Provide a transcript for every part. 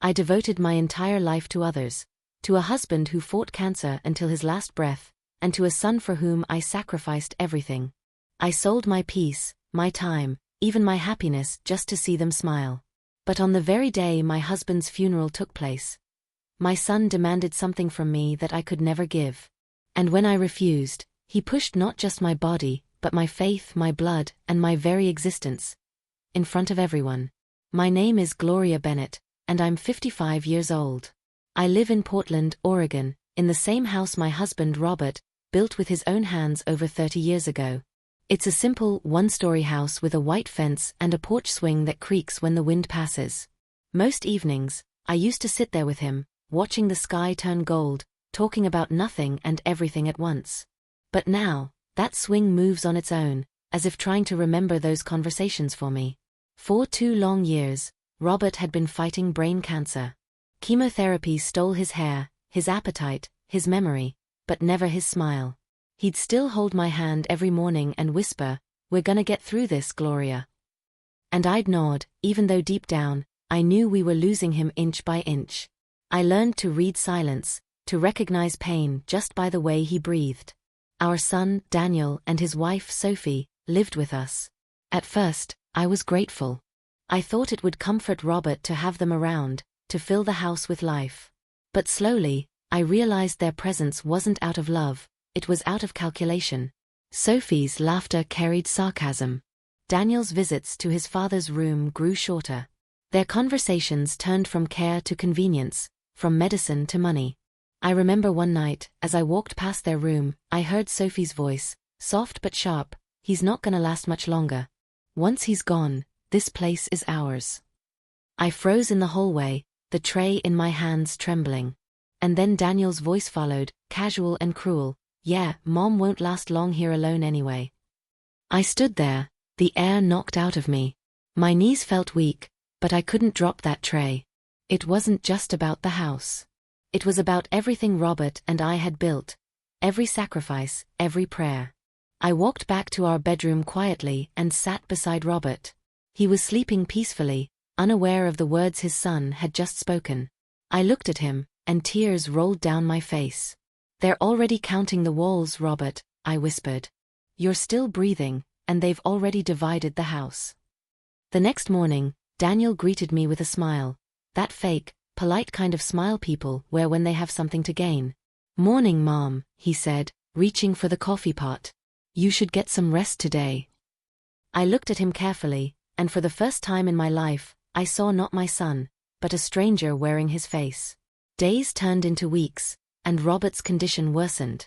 I devoted my entire life to others, to a husband who fought cancer until his last breath, and to a son for whom I sacrificed everything. I sold my peace, my time, even my happiness just to see them smile. But on the very day my husband's funeral took place, my son demanded something from me that I could never give. And when I refused, he pushed not just my body, but my faith, my blood, and my very existence. In front of everyone. My name is Gloria Bennett, and I'm 55 years old. I live in Portland, Oregon, in the same house my husband Robert built with his own hands over 30 years ago. It's a simple, one-story house with a white fence and a porch swing that creaks when the wind passes. Most evenings, I used to sit there with him, watching the sky turn gold, talking about nothing and everything at once. But now, that swing moves on its own, as if trying to remember those conversations for me. For 2 long years, Robert had been fighting brain cancer. Chemotherapy stole his hair, his appetite, his memory, but never his smile. He'd still hold my hand every morning and whisper, "We're gonna get through this, Gloria." And I'd nod, even though deep down, I knew we were losing him inch by inch. I learned to read silence, to recognize pain just by the way he breathed. Our son, Daniel, and his wife, Sophie, lived with us. At first, I was grateful. I thought it would comfort Robert to have them around, to fill the house with life. But slowly, I realized their presence wasn't out of love, it was out of calculation. Sophie's laughter carried sarcasm. Daniel's visits to his father's room grew shorter. Their conversations turned from care to convenience, from medicine to money. I remember one night, as I walked past their room, I heard Sophie's voice, soft but sharp, "He's not gonna last much longer. Once he's gone, this place is ours." I froze in the hallway, the tray in my hands trembling. And then Daniel's voice followed, casual and cruel, "Yeah, Mom won't last long here alone anyway." I stood there, the air knocked out of me. My knees felt weak, but I couldn't drop that tray. It wasn't just about the house. It was about everything Robert and I had built. Every sacrifice, every prayer. I walked back to our bedroom quietly and sat beside Robert. He was sleeping peacefully, unaware of the words his son had just spoken. I looked at him, and tears rolled down my face. "They're already counting the walls, Robert," I whispered. "You're still breathing, and they've already divided the house." The next morning, Daniel greeted me with a smile. That fake, polite kind of smile people wear when they have something to gain. "Morning, Mom," he said, reaching for the coffee pot. "You should get some rest today." I looked at him carefully, and for the first time in my life, I saw not my son, but a stranger wearing his face. Days turned into weeks, and Robert's condition worsened.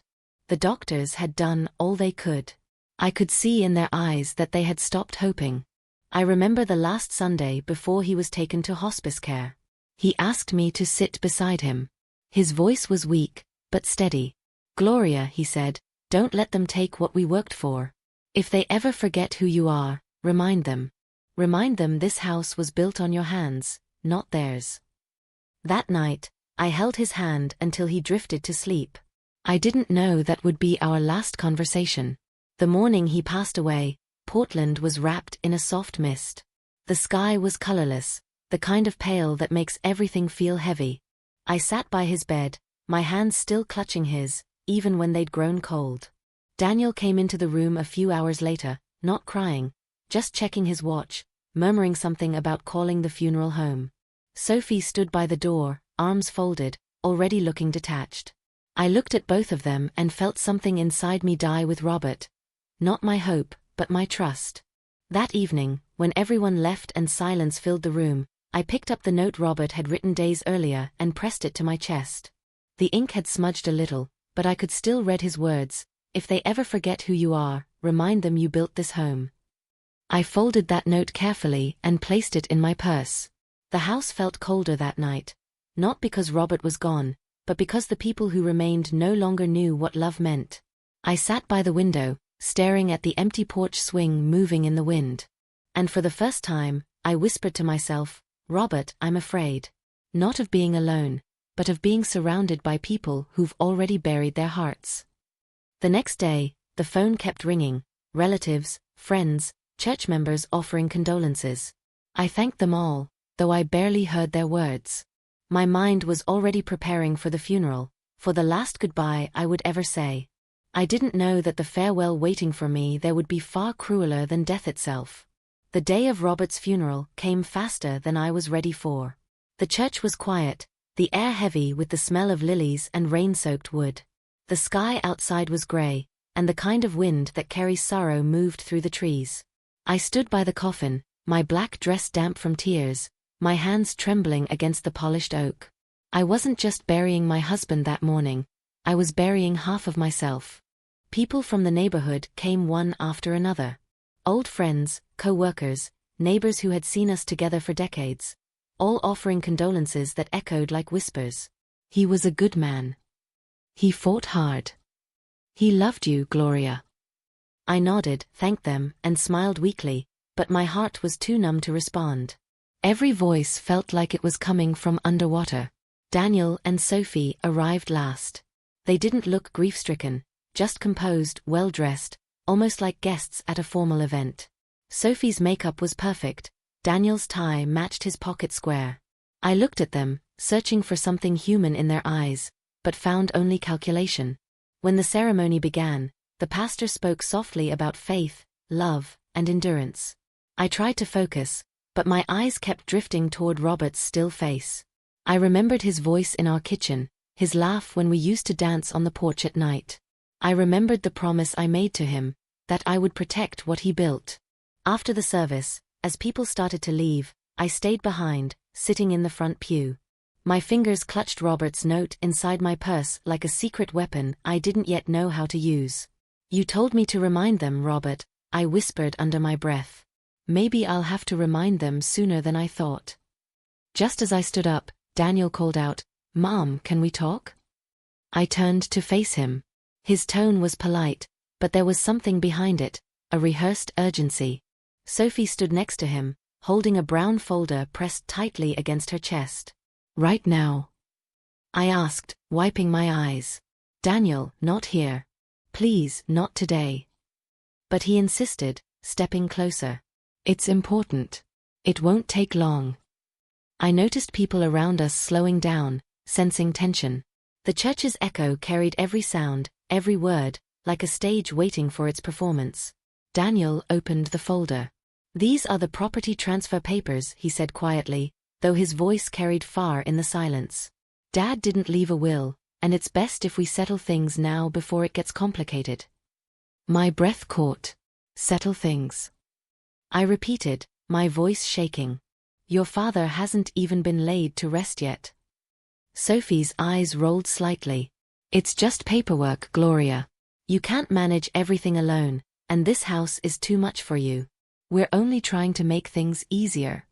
The doctors had done all they could. I could see in their eyes that they had stopped hoping. I remember the last Sunday before he was taken to hospice care. He asked me to sit beside him. His voice was weak, but steady. "Gloria," he said, "don't let them take what we worked for. If they ever forget who you are, remind them. Remind them this house was built on your hands, not theirs." That night, I held his hand until he drifted to sleep. I didn't know that would be our last conversation. The morning he passed away, Portland was wrapped in a soft mist. The sky was colorless, the kind of pale that makes everything feel heavy. I sat by his bed, my hands still clutching his, even when they'd grown cold. Daniel came into the room a few hours later, not crying, just checking his watch, murmuring something about calling the funeral home. Sophie stood by the door, arms folded, already looking detached. I looked at both of them and felt something inside me die with Robert. Not my hope, but my trust. That evening, when everyone left and silence filled the room, I picked up the note Robert had written days earlier and pressed it to my chest. The ink had smudged a little, but I could still read his words, "If they ever forget who you are, remind them you built this home." I folded that note carefully and placed it in my purse. The house felt colder that night. Not because Robert was gone, but because the people who remained no longer knew what love meant. I sat by the window, staring at the empty porch swing moving in the wind. And for the first time, I whispered to myself, "Robert, I'm afraid. Not of being alone, but of being surrounded by people who've already buried their hearts." The next day, the phone kept ringing, relatives, friends, church members offering condolences. I thanked them all, though I barely heard their words. My mind was already preparing for the funeral, for the last goodbye I would ever say. I didn't know that the farewell waiting for me there would be far crueler than death itself. The day of Robert's funeral came faster than I was ready for. The church was quiet, the air heavy with the smell of lilies and rain-soaked wood. The sky outside was grey, and the kind of wind that carries sorrow moved through the trees. I stood by the coffin, my black dress damp from tears, my hands trembling against the polished oak. I wasn't just burying my husband that morning, I was burying half of myself. People from the neighborhood came one after another. Old friends, co-workers, neighbors who had seen us together for decades, all offering condolences that echoed like whispers. He was a good man. He fought hard. He loved you, Gloria. I nodded, thanked them, and smiled weakly, but my heart was too numb to respond. Every voice felt like it was coming from underwater. Daniel and Sophie arrived last. They didn't look grief-stricken, just composed, well-dressed, almost like guests at a formal event. Sophie's makeup was perfect, Daniel's tie matched his pocket square. I looked at them, searching for something human in their eyes, but found only calculation. When the ceremony began, the pastor spoke softly about faith, love, and endurance. I tried to focus, but my eyes kept drifting toward Robert's still face. I remembered his voice in our kitchen, his laugh when we used to dance on the porch at night. I remembered the promise I made to him, that I would protect what he built. After the service, as people started to leave, I stayed behind, sitting in the front pew. My fingers clutched Robert's note inside my purse like a secret weapon I didn't yet know how to use. You told me to remind them, Robert, I whispered under my breath. Maybe I'll have to remind them sooner than I thought. Just as I stood up, Daniel called out, Mom, can we talk? I turned to face him. His tone was polite, but there was something behind it, a rehearsed urgency. Sophie stood next to him, holding a brown folder pressed tightly against her chest. Right now? I asked, wiping my eyes. Daniel, not here. Please, not today. But he insisted, stepping closer. It's important. It won't take long. I noticed people around us slowing down, sensing tension. The church's echo carried every sound, every word, like a stage waiting for its performance. Daniel opened the folder. These are the property transfer papers, he said quietly, though his voice carried far in the silence. Dad didn't leave a will, and it's best if we settle things now before it gets complicated. My breath caught. Settle things. I repeated, my voice shaking. Your father hasn't even been laid to rest yet. Sophie's eyes rolled slightly. It's just paperwork, Gloria. You can't manage everything alone, and this house is too much for you. We're only trying to make things easier.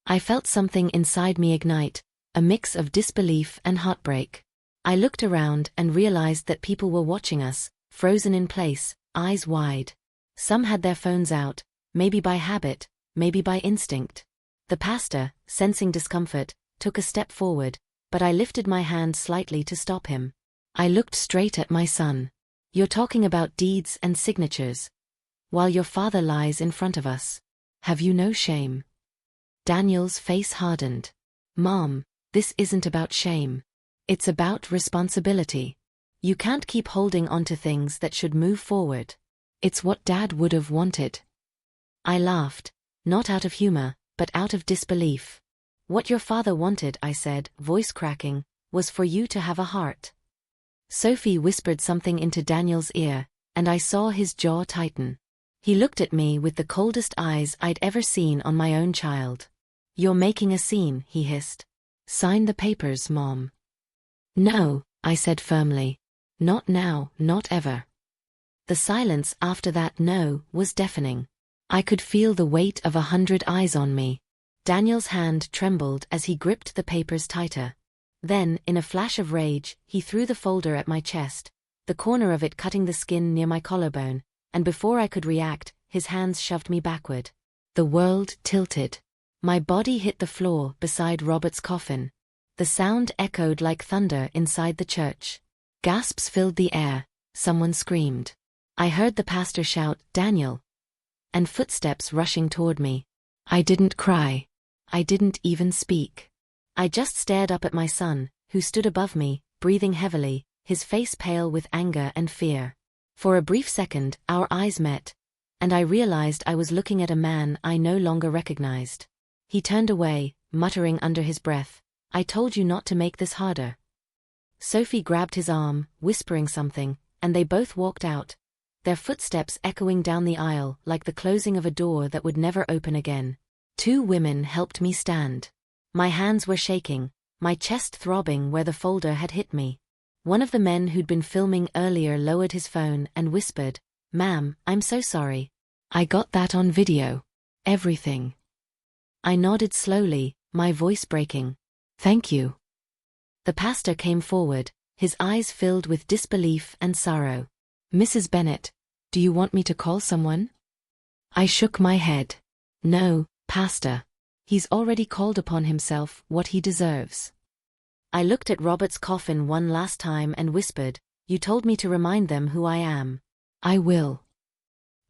I felt something inside me ignite, a mix of disbelief and heartbreak. I looked around and realized that people were watching us, frozen in place, eyes wide. Some had their phones out, maybe by habit, maybe by instinct. The pastor, sensing discomfort, took a step forward, but I lifted my hand slightly to stop him. I looked straight at my son. You're talking about deeds and signatures, while your father lies in front of us. Have you no shame? Daniel's face hardened. Mom, this isn't about shame. It's about responsibility. You can't keep holding on to things that should move forward. It's what Dad would have wanted. I laughed, not out of humor, but out of disbelief. What your father wanted, I said, voice cracking, was for you to have a heart. Sophie whispered something into Daniel's ear, and I saw his jaw tighten. He looked at me with the coldest eyes I'd ever seen on my own child. You're making a scene, he hissed. Sign the papers, Mom. No, I said firmly. Not now, not ever. The silence after that no was deafening. I could feel the weight of 100 eyes on me. Daniel's hand trembled as he gripped the papers tighter. Then, in a flash of rage, he threw the folder at my chest, the corner of it cutting the skin near my collarbone, and before I could react, his hands shoved me backward. The world tilted. My body hit the floor beside Robert's coffin. The sound echoed like thunder inside the church. Gasps filled the air. Someone screamed. I heard the pastor shout, Daniel, and footsteps rushing toward me. I didn't cry. I didn't even speak. I just stared up at my son, who stood above me, breathing heavily, his face pale with anger and fear. For a brief second, our eyes met, and I realized I was looking at a man I no longer recognized. He turned away, muttering under his breath, "I told you not to make this harder." Sophie grabbed his arm, whispering something, and they both walked out, their footsteps echoing down the aisle like the closing of a door that would never open again. 2 women helped me stand. My hands were shaking, my chest throbbing where the folder had hit me. One of the men who'd been filming earlier lowered his phone and whispered, "Ma'am, I'm so sorry. I got that on video. Everything." I nodded slowly, my voice breaking. "Thank you." The pastor came forward, his eyes filled with disbelief and sorrow. "Mrs. Bennett, do you want me to call someone?" I shook my head. "No, Pastor. He's already called upon himself what he deserves." I looked at Robert's coffin one last time and whispered, "You told me to remind them who I am. I will."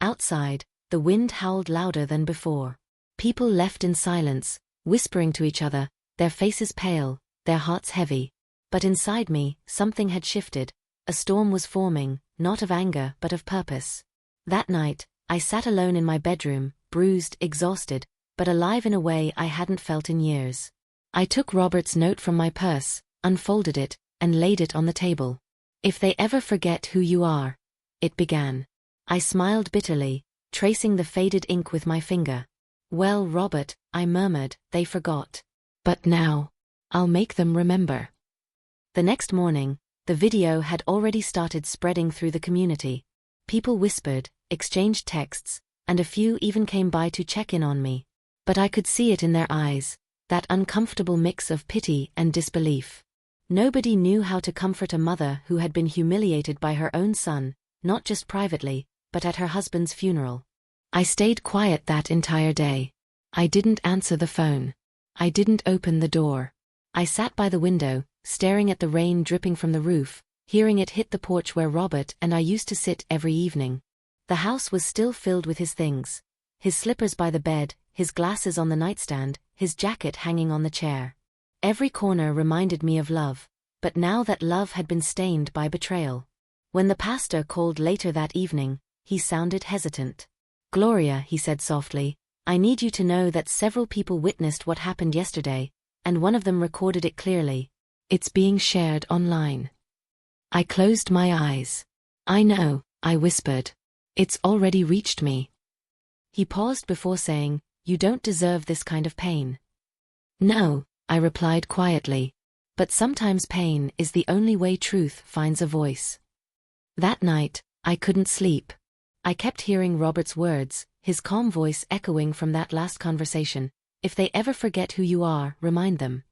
Outside, the wind howled louder than before. People left in silence, whispering to each other, their faces pale, their hearts heavy. But inside me, something had shifted. A storm was forming, not of anger but of purpose. That night, I sat alone in my bedroom, bruised, exhausted, but alive in a way I hadn't felt in years. I took Robert's note from my purse, unfolded it, and laid it on the table. "If they ever forget who you are," it began. I smiled bitterly, tracing the faded ink with my finger. "Well, Robert," I murmured, "they forgot. But now, I'll make them remember." The next morning, the video had already started spreading through the community. People whispered, exchanged texts, and a few even came by to check in on me. But I could see it in their eyes, that uncomfortable mix of pity and disbelief. Nobody knew how to comfort a mother who had been humiliated by her own son, not just privately, but at her husband's funeral. I stayed quiet that entire day. I didn't answer the phone. I didn't open the door. I sat by the window, staring at the rain dripping from the roof, hearing it hit the porch where Robert and I used to sit every evening. The house was still filled with his things. His slippers by the bed, his glasses on the nightstand, his jacket hanging on the chair. Every corner reminded me of love, but now that love had been stained by betrayal. When the pastor called later that evening, he sounded hesitant. "Gloria," he said softly, "I need you to know that several people witnessed what happened yesterday, and one of them recorded it clearly. It's being shared online." I closed my eyes. "I know," I whispered. "It's already reached me." He paused before saying, "You don't deserve this kind of pain." "No," I replied quietly. "But sometimes pain is the only way truth finds a voice." That night, I couldn't sleep. I kept hearing Robert's words, his calm voice echoing from that last conversation. "If they ever forget who you are, remind them."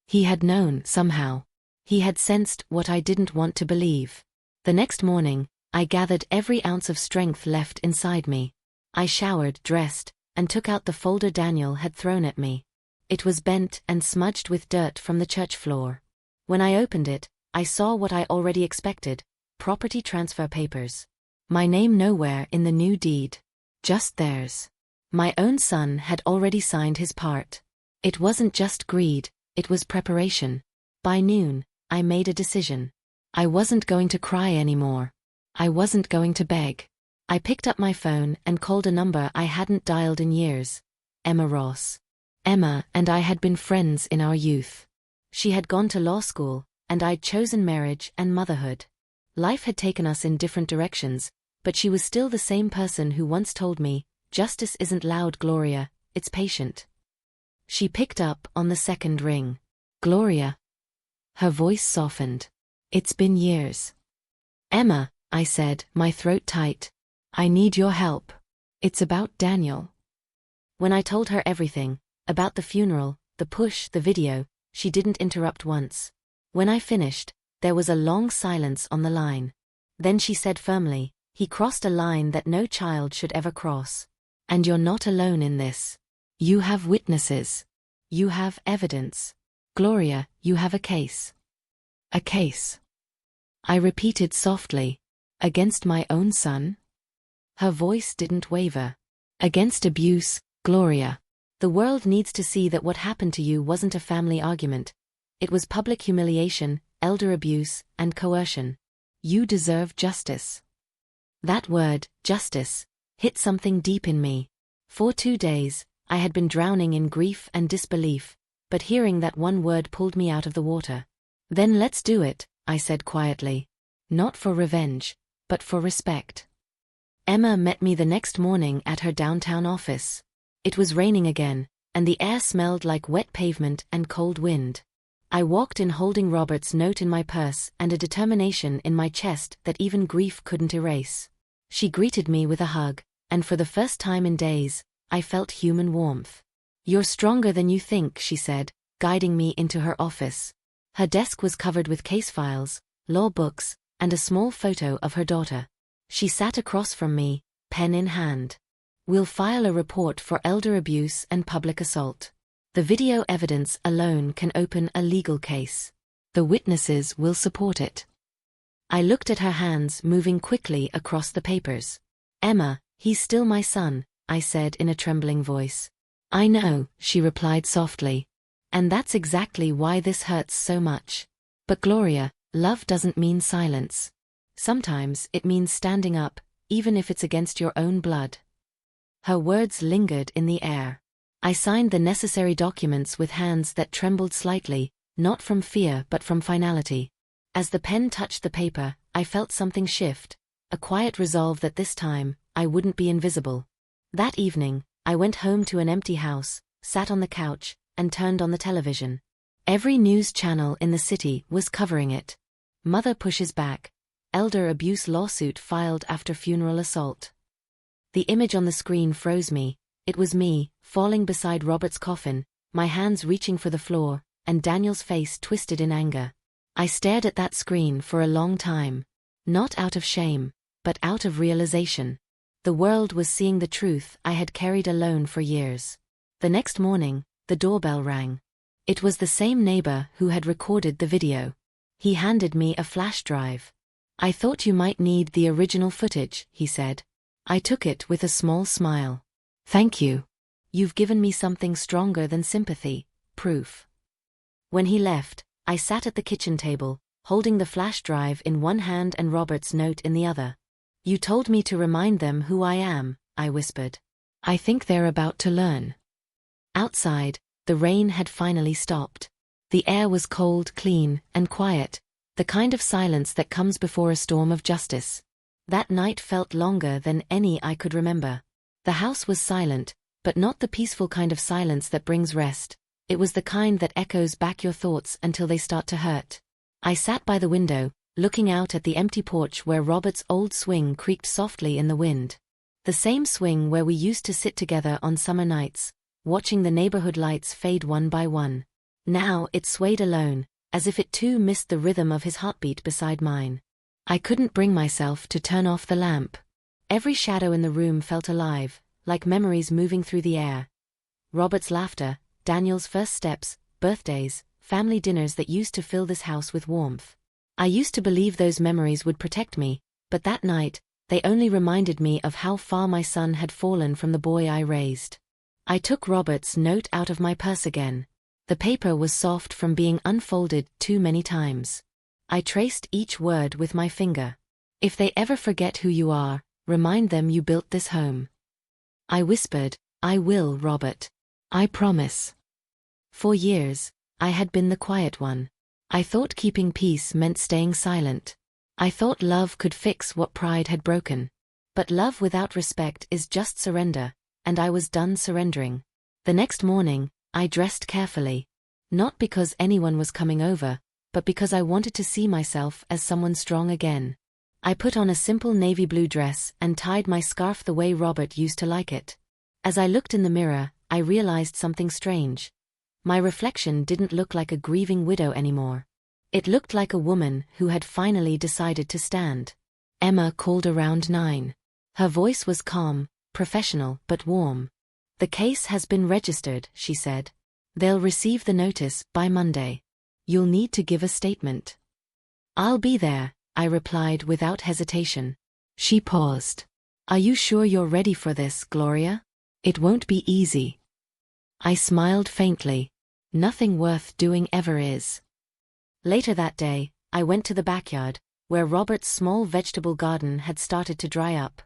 He had known, somehow. He had sensed what I didn't want to believe. The next morning, I gathered every ounce of strength left inside me. I showered, dressed, and took out the folder Daniel had thrown at me. It was bent and smudged with dirt from the church floor. When I opened it, I saw what I already expected: property transfer papers. My name nowhere in the new deed. Just theirs. My own son had already signed his part. It wasn't just greed, it was preparation. By noon, I made a decision. I wasn't going to cry anymore. I wasn't going to beg. I picked up my phone and called a number I hadn't dialed in years. Emma Ross. Emma and I had been friends in our youth. She had gone to law school, and I'd chosen marriage and motherhood. Life had taken us in different directions, but she was still the same person who once told me, "Justice isn't loud, Gloria, it's patient." She picked up on the second ring. "Gloria." Her voice softened. "It's been years." "Emma," I said, my throat tight. "I need your help. It's about Daniel." When I told her everything, about the funeral, the push, the video, she didn't interrupt once. When I finished, there was a long silence on the line. Then she said firmly, "He crossed a line that no child should ever cross. And you're not alone in this. You have witnesses. You have evidence. Gloria, you have a case." "A case?" I repeated softly. "Against my own son?" Her voice didn't waver. "Against abuse, Gloria. The world needs to see that what happened to you wasn't a family argument. It was public humiliation, elder abuse, and coercion. You deserve justice. That word, justice, hit something deep in me. For 2 days, I had been drowning in grief and disbelief, but hearing that one word pulled me out of the water. Then let's do it, I said quietly. Not for revenge, but for respect. Emma met me the next morning at her downtown office. It was raining again, and the air smelled like wet pavement and cold wind. I walked in holding Robert's note in my purse and a determination in my chest that even grief couldn't erase. She greeted me with a hug, and for the first time in days, I felt human warmth. "You're stronger than you think," she said, guiding me into her office. Her desk was covered with case files, law books, and a small photo of her daughter. She sat across from me, pen in hand. "We'll file a report for elder abuse and public assault. The video evidence alone can open a legal case. The witnesses will support it." I looked at her hands moving quickly across the papers. "Emma, he's still my son," I said in a trembling voice. "I know," she replied softly. "And that's exactly why this hurts so much. But Gloria, love doesn't mean silence. Sometimes it means standing up, even if it's against your own blood." Her words lingered in the air. I signed the necessary documents with hands that trembled slightly, not from fear but from finality. As the pen touched the paper, I felt something shift, a quiet resolve that this time, I wouldn't be invisible. That evening, I went home to an empty house, sat on the couch, and turned on the television. Every news channel in the city was covering it. Mother pushes back. Elder abuse lawsuit filed after funeral assault. The image on the screen froze me. It was me, falling beside Robert's coffin, my hands reaching for the floor, and Daniel's face twisted in anger. I stared at that screen for a long time. Not out of shame, but out of realization. The world was seeing the truth I had carried alone for years. The next morning, the doorbell rang. It was the same neighbor who had recorded the video. He handed me a flash drive. "I thought you might need the original footage," he said. I took it with a small smile. "Thank you. You've given me something stronger than sympathy, proof." When he left, I sat at the kitchen table, holding the flash drive in one hand and Robert's note in the other. "You told me to remind them who I am," I whispered. "I think they're about to learn." Outside, the rain had finally stopped. The air was cold, clean, and quiet, the kind of silence that comes before a storm of justice. That night felt longer than any I could remember. The house was silent, but not the peaceful kind of silence that brings rest. It was the kind that echoes back your thoughts until they start to hurt. I sat by the window, looking out at the empty porch where Robert's old swing creaked softly in the wind. The same swing where we used to sit together on summer nights, watching the neighborhood lights fade one by one. Now it swayed alone, as if it too missed the rhythm of his heartbeat beside mine. I couldn't bring myself to turn off the lamp. Every shadow in the room felt alive, like memories moving through the air. Robert's laughter, Daniel's first steps, birthdays, family dinners that used to fill this house with warmth. I used to believe those memories would protect me, but that night, they only reminded me of how far my son had fallen from the boy I raised. I took Robert's note out of my purse again. The paper was soft from being unfolded too many times. I traced each word with my finger. "If they ever forget who you are, remind them you built this home." I whispered, "I will, Robert. I promise." For years, I had been the quiet one. I thought keeping peace meant staying silent. I thought love could fix what pride had broken. But love without respect is just surrender, and I was done surrendering. The next morning, I dressed carefully. Not because anyone was coming over, but because I wanted to see myself as someone strong again. I put on a simple navy blue dress and tied my scarf the way Robert used to like it. As I looked in the mirror, I realized something strange. My reflection didn't look like a grieving widow anymore. It looked like a woman who had finally decided to stand. Emma called around 9. Her voice was calm, professional but warm. "The case has been registered," she said. "They'll receive the notice by Monday. You'll need to give a statement." "I'll be there," I replied without hesitation. She paused. "Are you sure you're ready for this, Gloria? It won't be easy." I smiled faintly. Nothing worth doing ever is. Later that day, I went to the backyard, where Robert's small vegetable garden had started to dry up.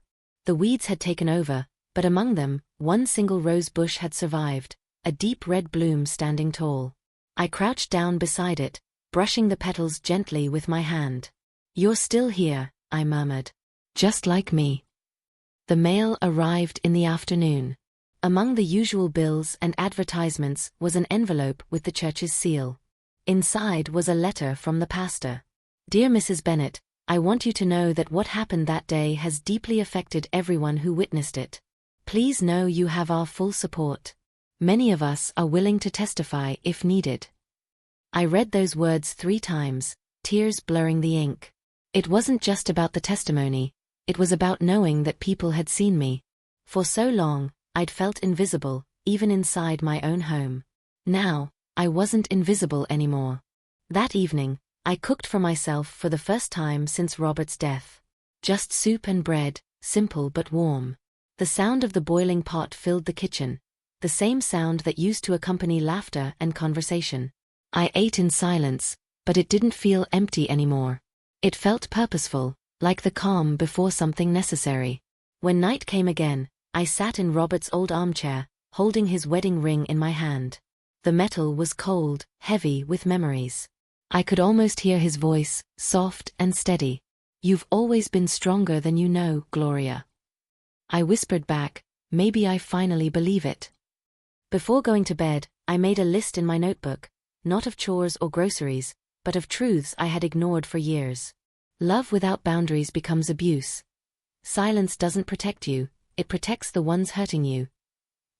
The weeds had taken over, but among them, one single rose bush had survived, a deep red bloom standing tall. I crouched down beside it, brushing the petals gently with my hand. "You're still here," I murmured. "Just like me." The mail arrived in the afternoon. Among the usual bills and advertisements was an envelope with the church's seal. Inside was a letter from the pastor. "Dear Mrs. Bennet, I want you to know that what happened that day has deeply affected everyone who witnessed it. Please know you have our full support. Many of us are willing to testify if needed." I read those words 3 times, tears blurring the ink. It wasn't just about the testimony, it was about knowing that people had seen me. For so long, I'd felt invisible, even inside my own home. Now, I wasn't invisible anymore. That evening, I cooked for myself for the first time since Robert's death. Just soup and bread, simple but warm. The sound of the boiling pot filled the kitchen, the same sound that used to accompany laughter and conversation. I ate in silence, but it didn't feel empty anymore. It felt purposeful, like the calm before something necessary. When night came again, I sat in Robert's old armchair, holding his wedding ring in my hand. The metal was cold, heavy with memories. I could almost hear his voice, soft and steady. "You've always been stronger than you know, Gloria." I whispered back, "Maybe I finally believe it." Before going to bed, I made a list in my notebook, not of chores or groceries, but of truths I had ignored for years. Love without boundaries becomes abuse. Silence doesn't protect you, it protects the ones hurting you.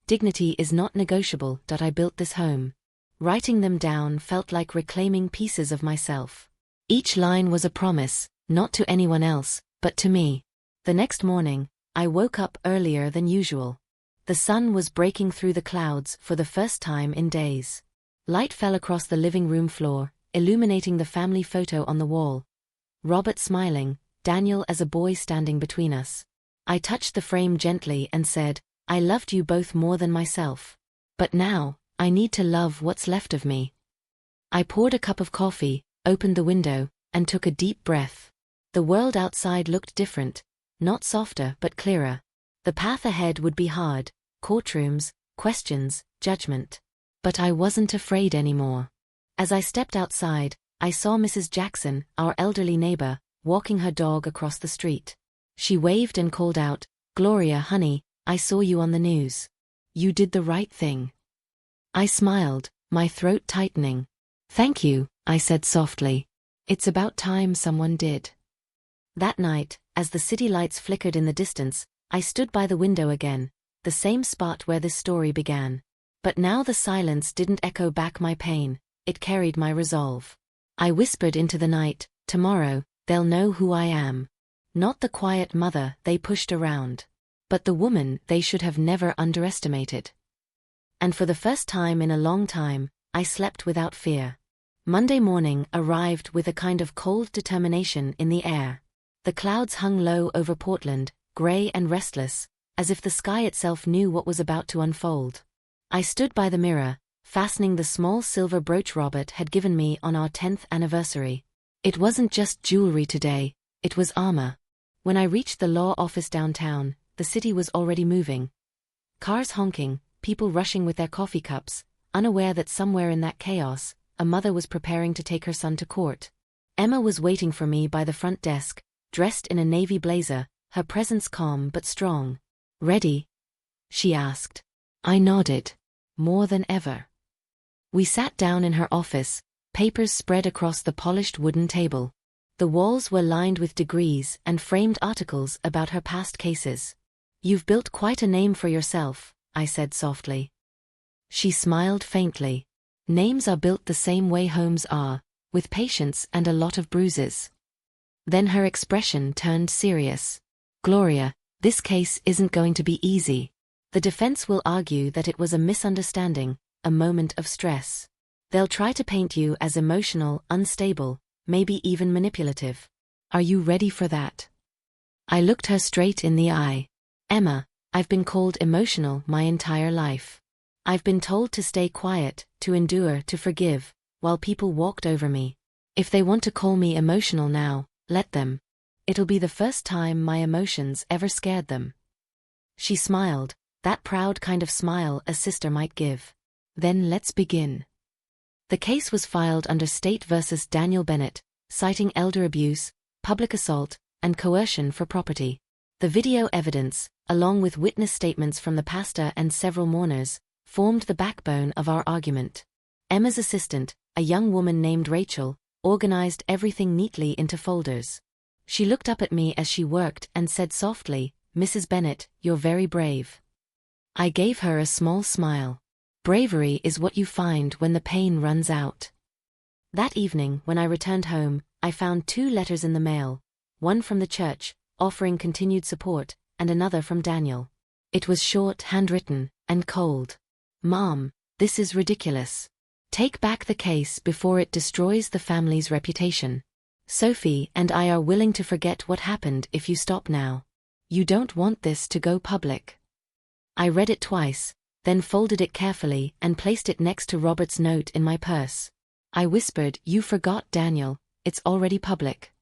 Dignity is not negotiable. I built this home. Writing them down felt like reclaiming pieces of myself. Each line was a promise, not to anyone else, but to me. The next morning, I woke up earlier than usual. The sun was breaking through the clouds for the first time in days. Light fell across the living room floor, illuminating the family photo on the wall. Robert smiling, Daniel as a boy standing between us. I touched the frame gently and said, "I loved you both more than myself. But now, I need to love what's left of me." I poured a cup of coffee, opened the window, and took a deep breath. The world outside looked different, not softer but clearer. The path ahead would be hard, courtrooms, questions, judgment. But I wasn't afraid anymore. As I stepped outside, I saw Mrs. Jackson, our elderly neighbor, walking her dog across the street. She waved and called out, "Gloria, honey, I saw you on the news. You did the right thing." I smiled, my throat tightening. "Thank you," I said softly. "It's about time someone did." That night, as the city lights flickered in the distance, I stood by the window again, the same spot where this story began. But now the silence didn't echo back my pain, it carried my resolve. I whispered into the night, "Tomorrow, they'll know who I am. Not the quiet mother they pushed around, but the woman they should have never underestimated." And for the first time in a long time, I slept without fear. Monday morning arrived with a kind of cold determination in the air. The clouds hung low over Portland, gray and restless, as if the sky itself knew what was about to unfold. I stood by the mirror, fastening the small silver brooch Robert had given me on our 10th anniversary. It wasn't just jewelry today, it was armor. When I reached the law office downtown, the city was already moving. Cars honking, people rushing with their coffee cups, unaware that somewhere in that chaos, a mother was preparing to take her son to court. Emma was waiting for me by the front desk, dressed in a navy blazer, her presence calm but strong. "Ready?" she asked. I nodded. More than ever. We sat down in her office, papers spread across the polished wooden table. The walls were lined with degrees and framed articles about her past cases. "You've built quite a name for yourself," I said softly. She smiled faintly. "Names are built the same way homes are, with patience and a lot of bruises." Then her expression turned serious. "Gloria, this case isn't going to be easy. The defense will argue that it was a misunderstanding, a moment of stress. They'll try to paint you as emotional, unstable, maybe even manipulative. Are you ready for that?" I looked her straight in the eye. "Emma, I've been called emotional my entire life. I've been told to stay quiet, to endure, to forgive, while people walked over me. If they want to call me emotional now, let them. It'll be the first time my emotions ever scared them." She smiled, that proud kind of smile a sister might give. "Then let's begin." The case was filed under State versus Daniel Bennett, citing elder abuse, public assault, and coercion for property. The video evidence, along with witness statements from the pastor and several mourners, formed the backbone of our argument. Emma's assistant, a young woman named Rachel, organized everything neatly into folders. She looked up at me as she worked and said softly, "Mrs. Bennett, you're very brave." I gave her a small smile. Bravery is what you find when the pain runs out. That evening, when I returned home, I found 2 letters in the mail, one from the church, offering continued support, and another from Daniel. It was short, handwritten, and cold. "Mom, this is ridiculous. Take back the case before it destroys the family's reputation. Sophie and I are willing to forget what happened if you stop now. You don't want this to go public." I read it twice, then folded it carefully and placed it next to Robert's note in my purse. I whispered, "You forgot, Daniel, it's already public."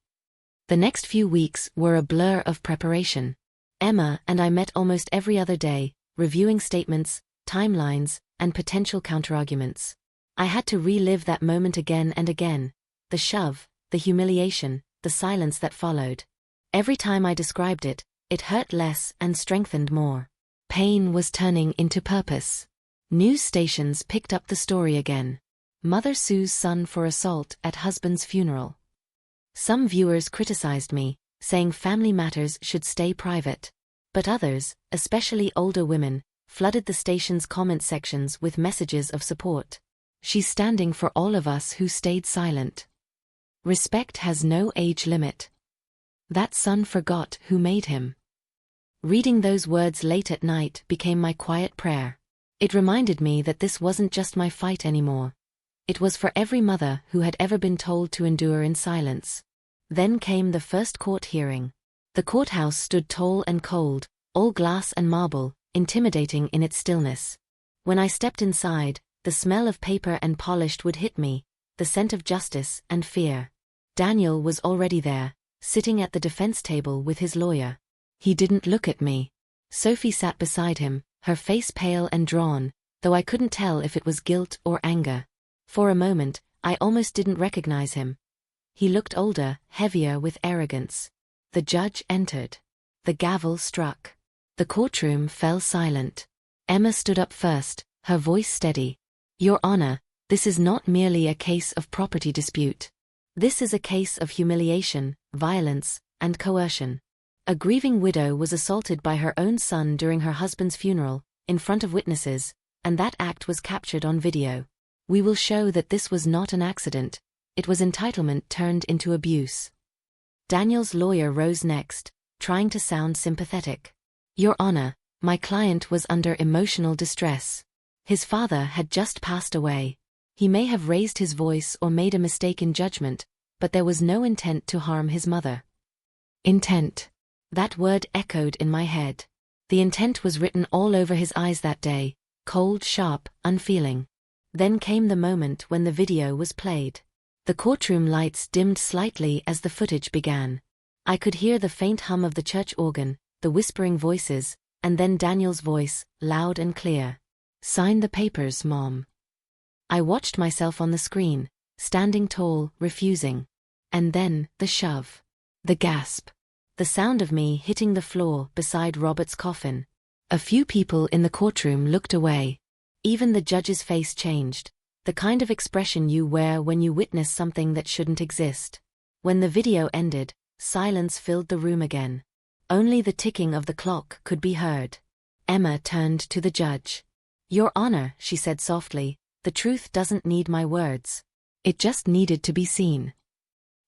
The next few weeks were a blur of preparation. Emma and I met almost every other day, reviewing statements, timelines, and potential counterarguments. I had to relive that moment again and again, the shove, the humiliation, the silence that followed. Every time I described it, it hurt less and strengthened more. Pain was turning into purpose. News stations picked up the story again. Mother sues son for assault at husband's funeral. Some viewers criticized me, saying family matters should stay private. But others, especially older women, flooded the station's comment sections with messages of support. "She's standing for all of us who stayed silent. Respect has no age limit. That son forgot who made him." Reading those words late at night became my quiet prayer. It reminded me that this wasn't just my fight anymore. It was for every mother who had ever been told to endure in silence. Then came the first court hearing. The courthouse stood tall and cold, all glass and marble, intimidating in its stillness. When I stepped inside, the smell of paper and polished wood hit me, the scent of justice and fear. Daniel was already there, sitting at the defense table with his lawyer. He didn't look at me. Sophie sat beside him, her face pale and drawn, though I couldn't tell if it was guilt or anger. For a moment, I almost didn't recognize him. He looked older, heavier with arrogance. The judge entered. The gavel struck. The courtroom fell silent. Emma stood up first, her voice steady. "Your Honor, this is not merely a case of property dispute. This is a case of humiliation, violence, and coercion. A grieving widow was assaulted by her own son during her husband's funeral, in front of witnesses, and that act was captured on video. We will show that this was not an accident. It was entitlement turned into abuse." Daniel's lawyer rose next, trying to sound sympathetic. "Your Honor, my client was under emotional distress. His father had just passed away. He may have raised his voice or made a mistake in judgment, but there was no intent to harm his mother." Intent. That word echoed in my head. The intent was written all over his eyes that day, cold, sharp, unfeeling. Then came the moment when the video was played. The courtroom lights dimmed slightly as the footage began. I could hear the faint hum of the church organ, the whispering voices, and then Daniel's voice, loud and clear. "Sign the papers, Mom." I watched myself on the screen, standing tall, refusing. And then, the shove. The gasp. The sound of me hitting the floor beside Robert's coffin. A few people in the courtroom looked away. Even the judge's face changed, the kind of expression you wear when you witness something that shouldn't exist. When the video ended, silence filled the room again. Only the ticking of the clock could be heard. Emma turned to the judge. "Your Honor," she said softly, "the truth doesn't need my words. It just needed to be seen."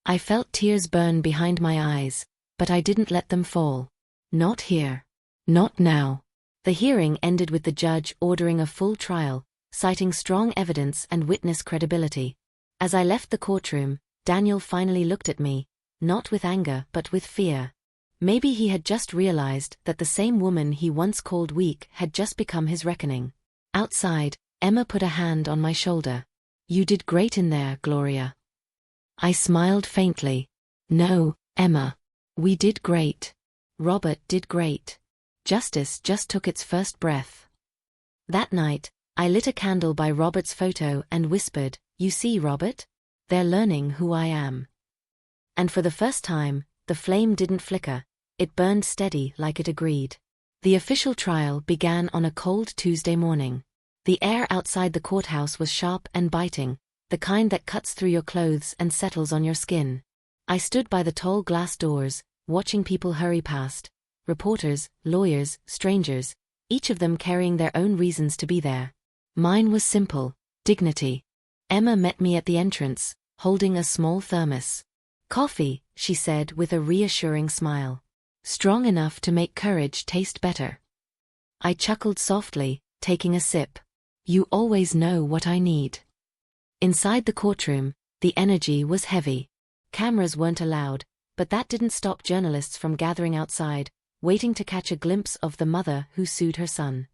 I felt tears burn behind my eyes, but I didn't let them fall. Not here. Not now. The hearing ended with the judge ordering a full trial, citing strong evidence and witness credibility. As I left the courtroom, Daniel finally looked at me, not with anger but with fear. Maybe he had just realized that the same woman he once called weak had just become his reckoning. Outside, Emma put a hand on my shoulder. You did great in there, Gloria. I smiled faintly. No, Emma. We did great. Robert did great. Justice just took its first breath. That night, I lit a candle by Robert's photo and whispered, "You see, Robert? They're learning who I am." And for the first time, the flame didn't flicker. It burned steady like it agreed. The official trial began on a cold Tuesday morning. The air outside the courthouse was sharp and biting, the kind that cuts through your clothes and settles on your skin. I stood by the tall glass doors, watching people hurry past. Reporters, lawyers, strangers, each of them carrying their own reasons to be there. Mine was simple: dignity. Emma met me at the entrance, holding a small thermos. "Coffee," she said with a reassuring smile. "Strong enough to make courage taste better." I chuckled softly, taking a sip. "You always know what I need." Inside the courtroom, the energy was heavy. Cameras weren't allowed, but that didn't stop journalists from gathering outside, waiting to catch a glimpse of the mother who sued her son.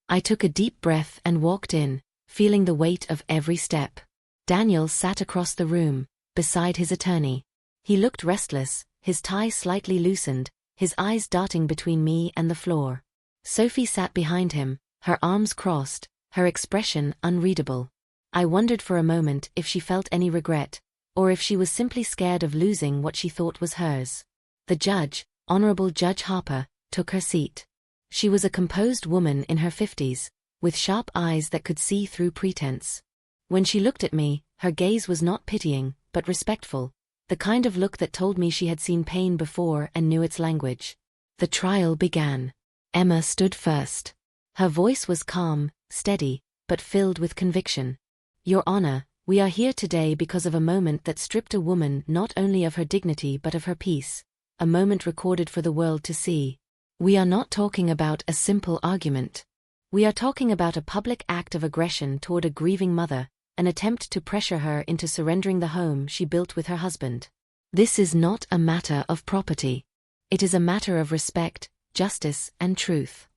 I took a deep breath and walked in, feeling the weight of every step. Daniel sat across the room, beside his attorney. He looked restless, his tie slightly loosened, his eyes darting between me and the floor. Sophie sat behind him, her arms crossed, her expression unreadable. I wondered for a moment if she felt any regret, or if she was simply scared of losing what she thought was hers. The judge, Honorable Judge Harper, took her seat. She was a composed woman in her 50s, with sharp eyes that could see through pretense. When she looked at me, her gaze was not pitying, but respectful, the kind of look that told me she had seen pain before and knew its language. The trial began. Emma stood first. Her voice was calm, steady, but filled with conviction. "Your Honor, we are here today because of a moment that stripped a woman not only of her dignity but of her peace, a moment recorded for the world to see. We are not talking about a simple argument. We are talking about a public act of aggression toward a grieving mother, an attempt to pressure her into surrendering the home she built with her husband. This is not a matter of property. It is a matter of respect, justice, and truth."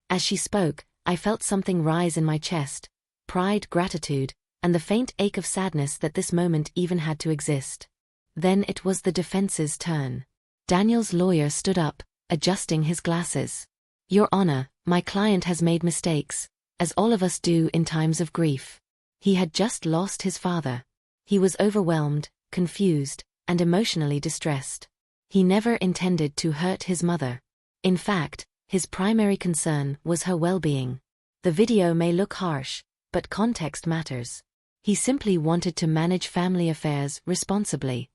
As she spoke, I felt something rise in my chest: pride, gratitude, and the faint ache of sadness that this moment even had to exist. Then it was the defense's turn. Daniel's lawyer stood up, adjusting his glasses. "Your Honor, my client has made mistakes, as all of us do in times of grief. He had just lost his father. He was overwhelmed, confused, and emotionally distressed. He never intended to hurt his mother. In fact, his primary concern was her well-being. The video may look harsh, but context matters. He simply wanted to manage family affairs responsibly."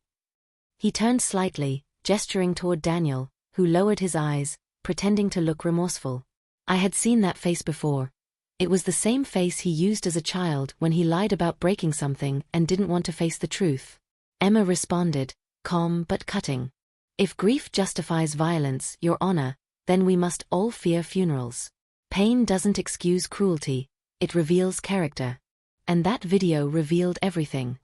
He turned slightly, gesturing toward Daniel, who lowered his eyes, pretending to look remorseful. I had seen that face before. It was the same face he used as a child when he lied about breaking something and didn't want to face the truth. Emma responded, calm but cutting. "If grief justifies violence, Your Honor, then we must all fear funerals. Pain doesn't excuse cruelty, it reveals character. And that video revealed everything."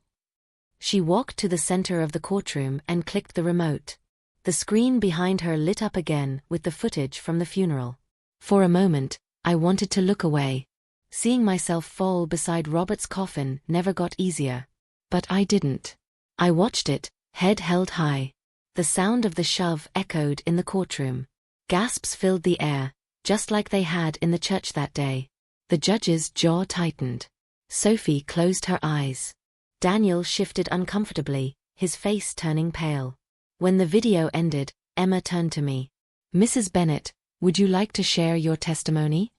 She walked to the center of the courtroom and clicked the remote. The screen behind her lit up again with the footage from the funeral. For a moment, I wanted to look away. Seeing myself fall beside Robert's coffin never got easier. But I didn't. I watched it, head held high. The sound of the shove echoed in the courtroom. Gasps filled the air, just like they had in the church that day. The judge's jaw tightened. Sophie closed her eyes. Daniel shifted uncomfortably, his face turning pale. When the video ended, Emma turned to me. "Mrs. Bennett, would you like to share your testimony?"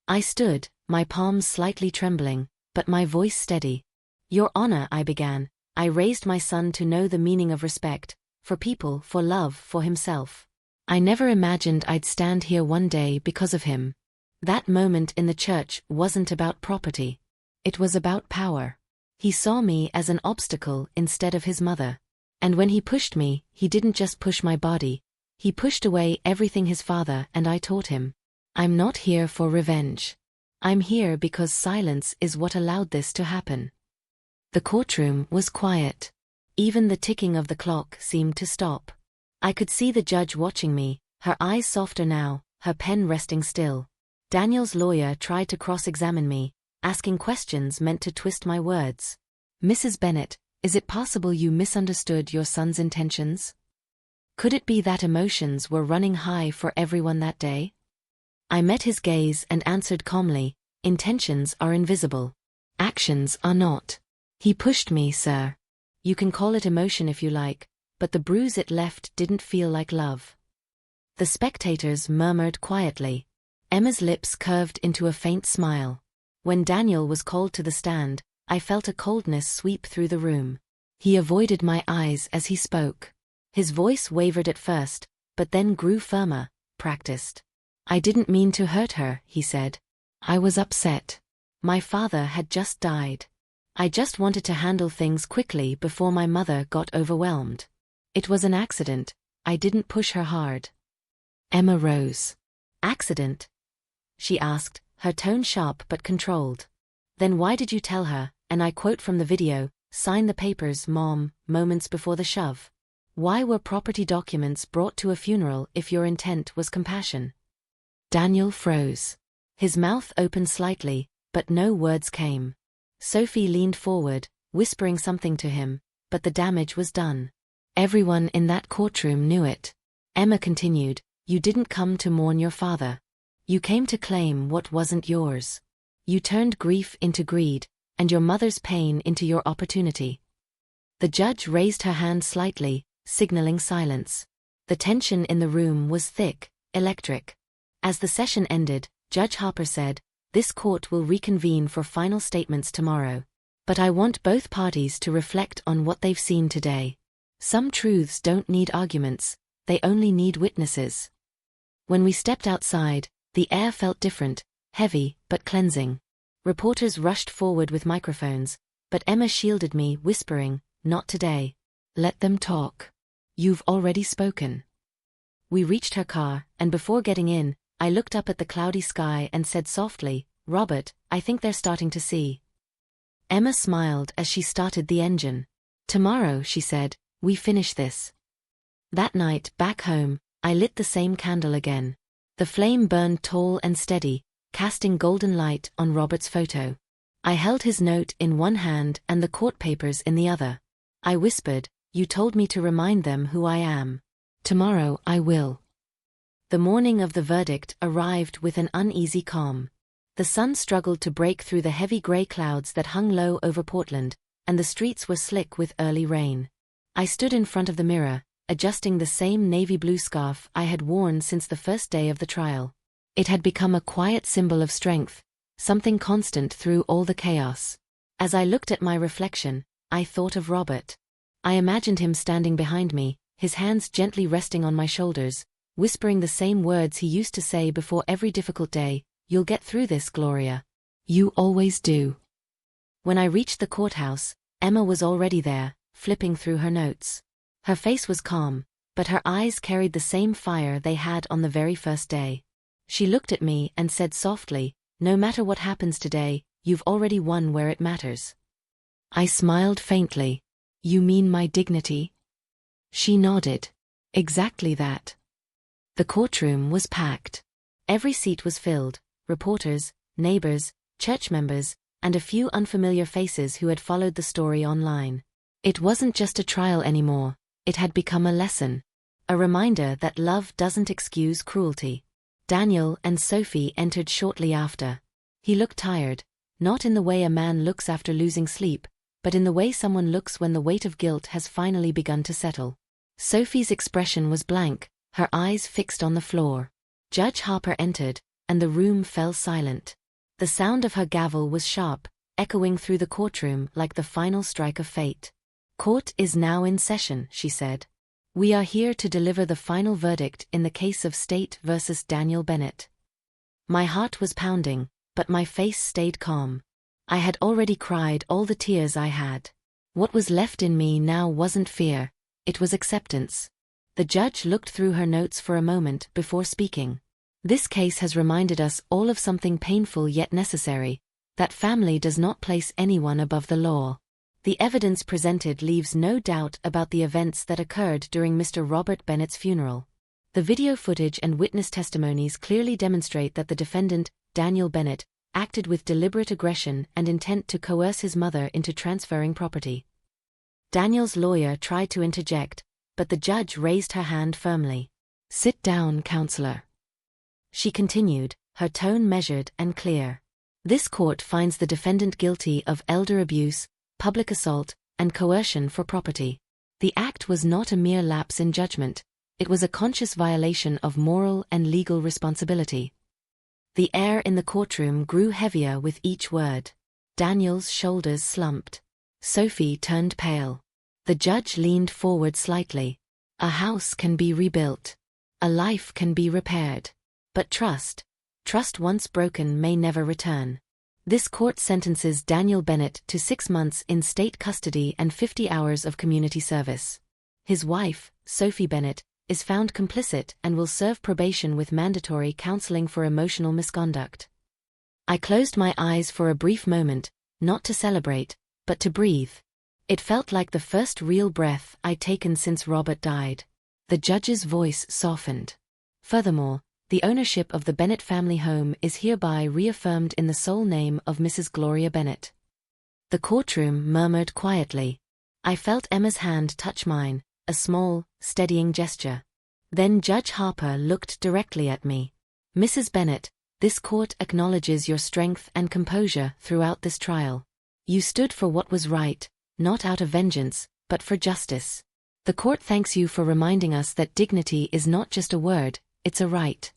I stood, my palms slightly trembling, but my voice steady. "Your Honor," I began, "I raised my son to know the meaning of respect, for people, for love, for himself. I never imagined I'd stand here one day because of him. That moment in the church wasn't about property. It was about power. He saw me as an obstacle instead of his mother. And when he pushed me, he didn't just push my body. He pushed away everything his father and I taught him. I'm not here for revenge. I'm here because silence is what allowed this to happen." The courtroom was quiet. Even the ticking of the clock seemed to stop. I could see the judge watching me, her eyes softer now, her pen resting still. Daniel's lawyer tried to cross-examine me, asking questions meant to twist my words. Mrs. Bennett, is it possible you misunderstood your son's intentions? Could it be that emotions were running high for everyone that day? I met his gaze and answered calmly, intentions are invisible. Actions are not. He pushed me, sir. You can call it emotion if you like, but the bruise it left didn't feel like love. The spectators murmured quietly. Emma's lips curved into a faint smile. When Daniel was called to the stand, I felt a coldness sweep through the room. He avoided my eyes as he spoke. His voice wavered at first, but then grew firmer, practiced. I didn't mean to hurt her, he said. I was upset. My father had just died. I just wanted to handle things quickly before my mother got overwhelmed. It was an accident. I didn't push her hard. Emma rose. Accident? She asked, her tone sharp but controlled. Then why did you tell her, and I quote from the video, sign the papers, Mom, moments before the shove? Why were property documents brought to a funeral if your intent was compassion? Daniel froze. His mouth opened slightly, but no words came. Sophie leaned forward, whispering something to him, but the damage was done. Everyone in that courtroom knew it. Emma continued, you didn't come to mourn your father. You came to claim what wasn't yours. You turned grief into greed, and your mother's pain into your opportunity. The judge raised her hand slightly, signaling silence. The tension in the room was thick, electric. As the session ended, Judge Harper said, this court will reconvene for final statements tomorrow. But I want both parties to reflect on what they've seen today. Some truths don't need arguments, they only need witnesses. When we stepped outside, the air felt different, heavy but cleansing. Reporters rushed forward with microphones, but Emma shielded me, whispering, not today. Let them talk. You've already spoken. We reached her car, and before getting in, I looked up at the cloudy sky and said softly, Robert, I think they're starting to see. Emma smiled as she started the engine. Tomorrow, she said, we finish this. That night, back home, I lit the same candle again. The flame burned tall and steady, casting golden light on Robert's photo. I held his note in one hand and the court papers in the other. I whispered, you told me to remind them who I am. Tomorrow I will. The morning of the verdict arrived with an uneasy calm. The sun struggled to break through the heavy gray clouds that hung low over Portland, and the streets were slick with early rain. I stood in front of the mirror, adjusting the same navy blue scarf I had worn since the first day of the trial. It had become a quiet symbol of strength, something constant through all the chaos. As I looked at my reflection, I thought of Robert. I imagined him standing behind me, his hands gently resting on my shoulders, whispering the same words he used to say before every difficult day, you'll get through this, Gloria. You always do. When I reached the courthouse, Emma was already there, flipping through her notes. Her face was calm, but her eyes carried the same fire they had on the very first day. She looked at me and said softly, no matter what happens today, you've already won where it matters. I smiled faintly. You mean my dignity? She nodded. Exactly that. The courtroom was packed. Every seat was filled, reporters, neighbors, church members, and a few unfamiliar faces who had followed the story online. It wasn't just a trial anymore, it had become a lesson. A reminder that love doesn't excuse cruelty. Daniel and Sophie entered shortly after. He looked tired, not in the way a man looks after losing sleep, but in the way someone looks when the weight of guilt has finally begun to settle. Sophie's expression was blank, her eyes fixed on the floor. Judge Harper entered, and the room fell silent. The sound of her gavel was sharp, echoing through the courtroom like the final strike of fate. Court is now in session, she said. We are here to deliver the final verdict in the case of State versus Daniel Bennett. My heart was pounding, but my face stayed calm. I had already cried all the tears I had. What was left in me now wasn't fear, it was acceptance. The judge looked through her notes for a moment before speaking. This case has reminded us all of something painful yet necessary, that family does not place anyone above the law. The evidence presented leaves no doubt about the events that occurred during Mr. Robert Bennett's funeral. The video footage and witness testimonies clearly demonstrate that the defendant, Daniel Bennett, acted with deliberate aggression and intent to coerce his mother into transferring property. Daniel's lawyer tried to interject, but the judge raised her hand firmly. "Sit down, counselor," she continued, her tone measured and clear. "This court finds the defendant guilty of elder abuse, public assault, and coercion for property. The act was not a mere lapse in judgment, it was a conscious violation of moral and legal responsibility." The air in the courtroom grew heavier with each word. Daniel's shoulders slumped. Sophie turned pale. The judge leaned forward slightly. "A house can be rebuilt. A life can be repaired. But trust once broken may never return. This court sentences Daniel Bennett to 6 months in state custody and 50 hours of community service. His wife, Sophie Bennett, is found complicit and will serve probation with mandatory counseling for emotional misconduct." I closed my eyes for a brief moment, not to celebrate, but to breathe. It felt like the first real breath I'd taken since Robert died. The judge's voice softened. "Furthermore, the ownership of the Bennett family home is hereby reaffirmed in the sole name of Mrs. Gloria Bennett." The courtroom murmured quietly. I felt Emma's hand touch mine, a small, steadying gesture. Then Judge Harper looked directly at me. "Mrs. Bennett, this court acknowledges your strength and composure throughout this trial. You stood for what was right, not out of vengeance, but for justice. The court thanks you for reminding us that dignity is not just a word, it's a right."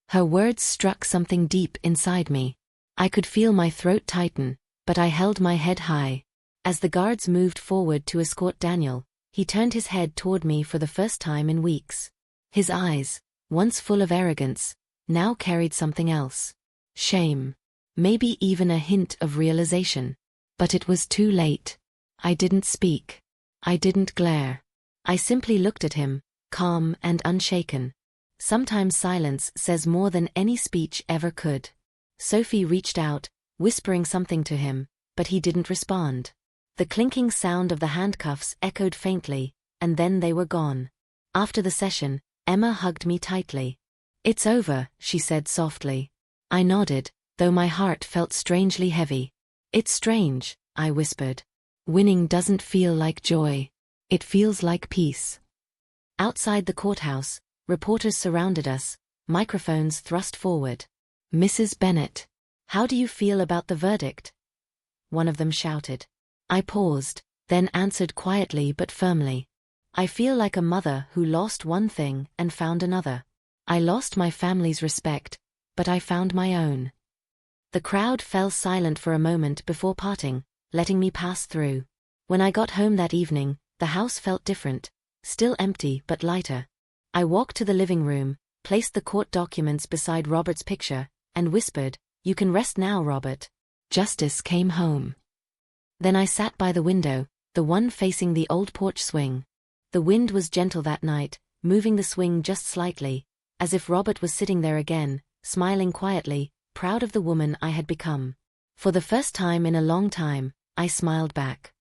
Her words struck something deep inside me. I could feel my throat tighten, but I held my head high. As the guards moved forward to escort Daniel, he turned his head toward me for the first time in weeks. His eyes, once full of arrogance, now carried something else. Shame. Maybe even a hint of realization. But it was too late. I didn't speak. I didn't glare. I simply looked at him, calm and unshaken. Sometimes silence says more than any speech ever could. Sophie reached out, whispering something to him, but he didn't respond. The clinking sound of the handcuffs echoed faintly, and then they were gone. After the session, Emma hugged me tightly. "It's over," she said softly. I nodded, though my heart felt strangely heavy. "It's strange," I whispered. "Winning doesn't feel like joy. It feels like peace." Outside the courthouse, reporters surrounded us, microphones thrust forward. "Mrs. Bennett, how do you feel about the verdict?" one of them shouted. I paused, then answered quietly but firmly. "I feel like a mother who lost one thing and found another. I lost my family's respect, but I found my own." The crowd fell silent for a moment before parting, letting me pass through. When I got home that evening, the house felt different, still empty but lighter. I walked to the living room, placed the court documents beside Robert's picture, and whispered, "You can rest now, Robert. Justice came home." Then I sat by the window, the one facing the old porch swing. The wind was gentle that night, moving the swing just slightly, as if Robert was sitting there again, smiling quietly, proud of the woman I had become. For the first time in a long time, I smiled back.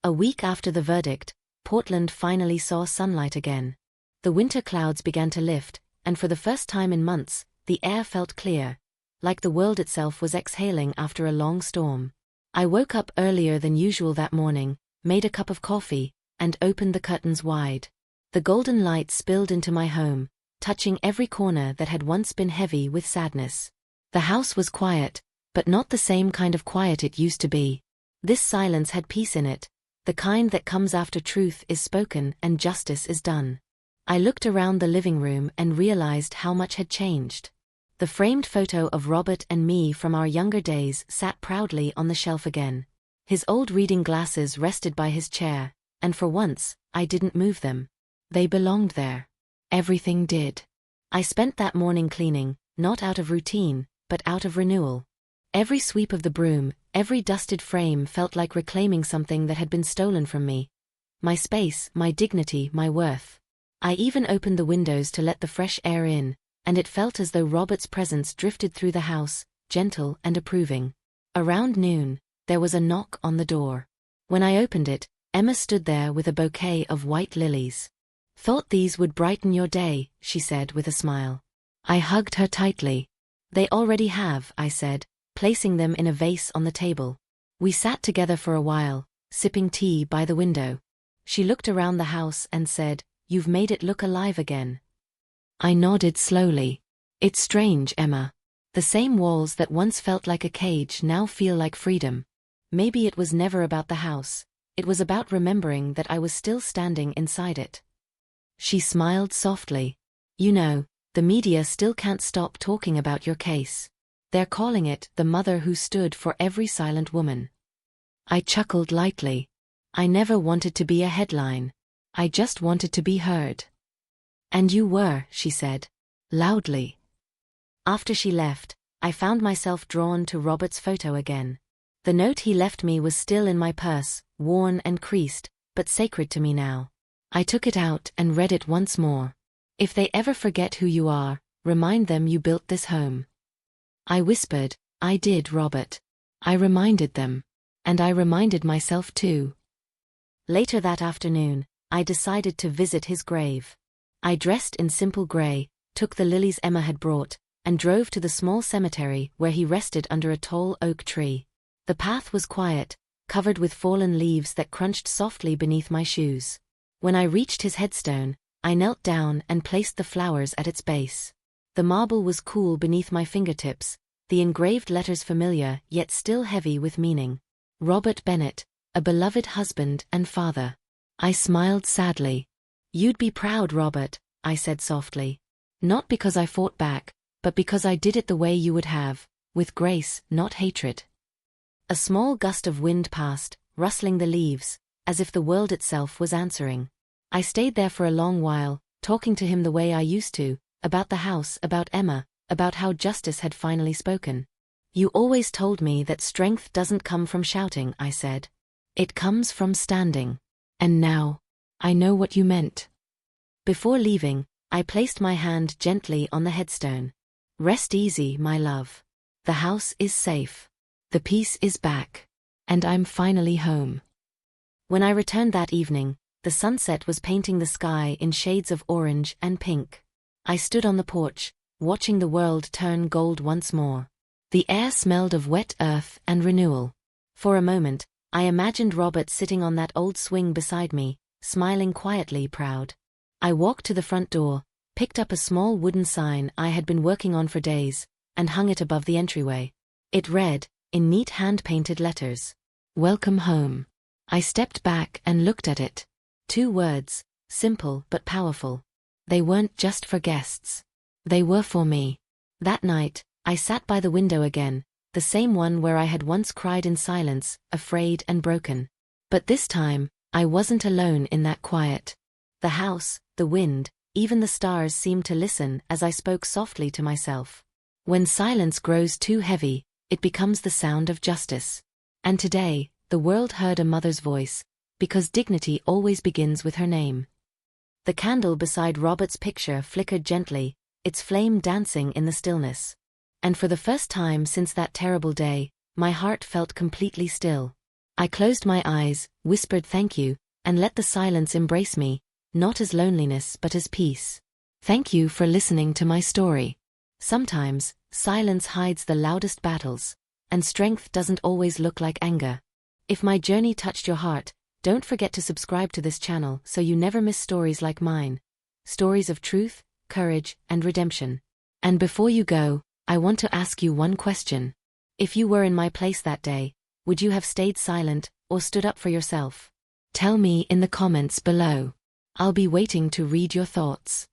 A week after the verdict, Portland finally saw sunlight again. The winter clouds began to lift, and for the first time in months, the air felt clear, like the world itself was exhaling after a long storm. I woke up earlier than usual that morning, made a cup of coffee, and opened the curtains wide. The golden light spilled into my home, touching every corner that had once been heavy with sadness. The house was quiet, but not the same kind of quiet it used to be. This silence had peace in it, the kind that comes after truth is spoken and justice is done. I looked around the living room and realized how much had changed. The framed photo of Robert and me from our younger days sat proudly on the shelf again. His old reading glasses rested by his chair, and for once, I didn't move them. They belonged there. Everything did. I spent that morning cleaning, not out of routine, but out of renewal. Every sweep of the broom, every dusted frame felt like reclaiming something that had been stolen from me. My space, my dignity, my worth. I even opened the windows to let the fresh air in, and it felt as though Robert's presence drifted through the house, gentle and approving. Around noon, there was a knock on the door. When I opened it, Emma stood there with a bouquet of white lilies. Thought these would brighten your day, she said with a smile. I hugged her tightly. They already have, I said, placing them in a vase on the table. We sat together for a while, sipping tea by the window. She looked around the house and said, "You've made it look alive again." I nodded slowly. It's strange, Emma. The same walls that once felt like a cage now feel like freedom. Maybe it was never about the house. It was about remembering that I was still standing inside it. She smiled softly. You know, the media still can't stop talking about your case. They're calling it the mother who stood for every silent woman. I chuckled lightly. I never wanted to be a headline. I just wanted to be heard. And you were, she said. Loudly. After she left, I found myself drawn to Robert's photo again. The note he left me was still in my purse, worn and creased, but sacred to me now. I took it out and read it once more. If they ever forget who you are, remind them you built this home. I whispered, I did, Robert. I reminded them. And I reminded myself too. Later that afternoon, I decided to visit his grave. I dressed in simple gray, took the lilies Emma had brought, and drove to the small cemetery where he rested under a tall oak tree. The path was quiet, covered with fallen leaves that crunched softly beneath my shoes. When I reached his headstone, I knelt down and placed the flowers at its base. The marble was cool beneath my fingertips, the engraved letters familiar yet still heavy with meaning. Robert Bennett, a beloved husband and father. I smiled sadly. You'd be proud, Robert, I said softly. Not because I fought back, but because I did it the way you would have, with grace, not hatred. A small gust of wind passed, rustling the leaves, as if the world itself was answering. I stayed there for a long while, talking to him the way I used to, about the house, about Emma, about how justice had finally spoken. You always told me that strength doesn't come from shouting, I said. It comes from standing. And now, I know what you meant. Before leaving, I placed my hand gently on the headstone. Rest easy, my love. The house is safe. The peace is back. And I'm finally home. When I returned that evening, the sunset was painting the sky in shades of orange and pink. I stood on the porch, watching the world turn gold once more. The air smelled of wet earth and renewal. For a moment, I imagined Robert sitting on that old swing beside me, smiling quietly proud. I walked to the front door, picked up a small wooden sign I had been working on for days, and hung it above the entryway. It read, in neat hand-painted letters, "Welcome home." I stepped back and looked at it. 2 words, simple but powerful. They weren't just for guests. They were for me. That night, I sat by the window again, the same one where I had once cried in silence, afraid and broken. But this time, I wasn't alone in that quiet. The house, the wind, even the stars seemed to listen as I spoke softly to myself. When silence grows too heavy, it becomes the sound of justice. And today, the world heard a mother's voice, because dignity always begins with her name. The candle beside Robert's picture flickered gently, its flame dancing in the stillness. And for the first time since that terrible day, my heart felt completely still. I closed my eyes, whispered thank you, and let the silence embrace me, not as loneliness but as peace. Thank you for listening to my story. Sometimes, silence hides the loudest battles, and strength doesn't always look like anger. If my journey touched your heart, don't forget to subscribe to this channel so you never miss stories like mine. Stories of truth, courage, and redemption. And before you go, I want to ask you one question. If you were in my place that day, would you have stayed silent or stood up for yourself? Tell me in the comments below. I'll be waiting to read your thoughts.